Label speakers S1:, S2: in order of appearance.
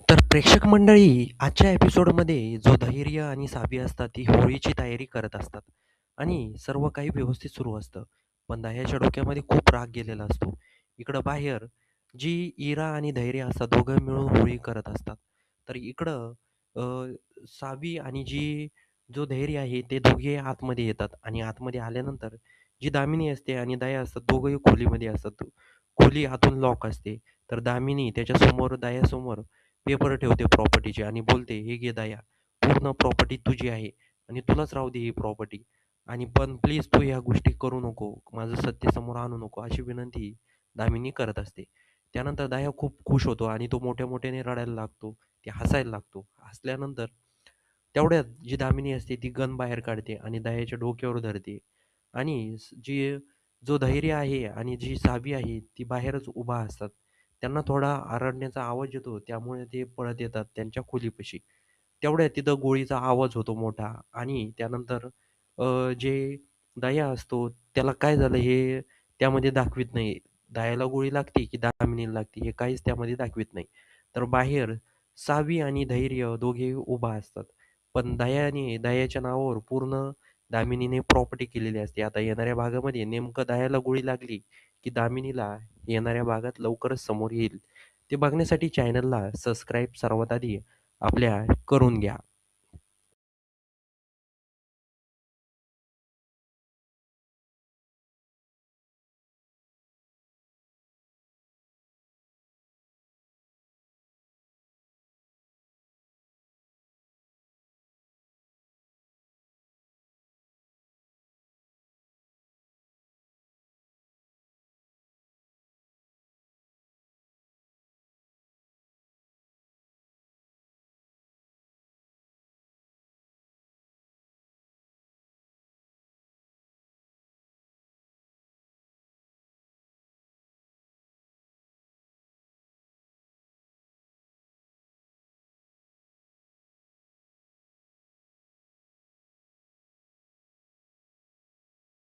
S1: तर प्रेक्षक मंडळी आजच्या एपिसोडमध्ये जो धैर्य आणि साबी असतात ती होळीची तयारी करत असतात आणि सर्व काही व्यवस्थित सुरू असतं. पण दह्याच्या डोक्यामध्ये खूप राग गेलेला असतो. इकडं बाहेर जी इरा आणि धैर्य असतात दोघं मिळून होळी करत असतात. तर इकडं साबी आणि जो धैर्य आहे ते दोघे आतमध्ये येतात आणि आतमध्ये आल्यानंतर जी दामिनी असते आणि दया असतात दोघंही खोलीमध्ये असतात. खोली आतून लॉक असते. तर दामिनी त्याच्यासमोर दयासमोर पेपर ठेवते प्रॉपर्टीचे आणि बोलते, "हे घे दया, पूर्ण प्रॉपर्टी तुझी आहे आणि तुलाच राहू दे ही प्रॉपर्टी आणि पण प्लीज तू ह्या गोष्टी करू नको. माझं सत्य समोर आणू नको." अशी विनंती दामिनी करत असते. त्यानंतर दया खूप खुश होतो आणि तो मोठ्या-मोठ्याने रडायला लागतो. ते हसायला लागतो. हसल्यानंतर तेवढ्यात जी दामिनी असते ती गन बाहेर काढते आणि दह्याच्या डोक्यावर धरते आणि जो धैर्य आहे आणि जी साबी आहे ती बाहेरच उभा असतात. त्यांना थोडा आरडण्याचा आवाज येतो त्यामुळे ते पळत येतात त्यांच्या खोलीपाशी. तेवढ्यात तिथं गोळीचा आवाज होतो मोठा आणि त्यानंतर जे दया असतो त्याला काय झालं हे त्यामध्ये दाखवीत नाही. दयाला गोळी लागते की दामिनीला लागते हे काहीच त्यामध्ये दाखवीत नाही. तर बाहेर साबी आणि धैर्य दोघेही उभा असतात. पण दयाच्या नावावर पूर्ण दामिनीने प्रॉपर्टी केलेली असते. आता येणाऱ्या भागामध्ये नेमकं दयाला गोळी लागली, की दामिनीला येणाऱ्या भागात लवकरच समोर येईल. ते बघण्यासाठी चॅनलला सबस्क्राईब सर्वात आधी आपल्या करून घ्या.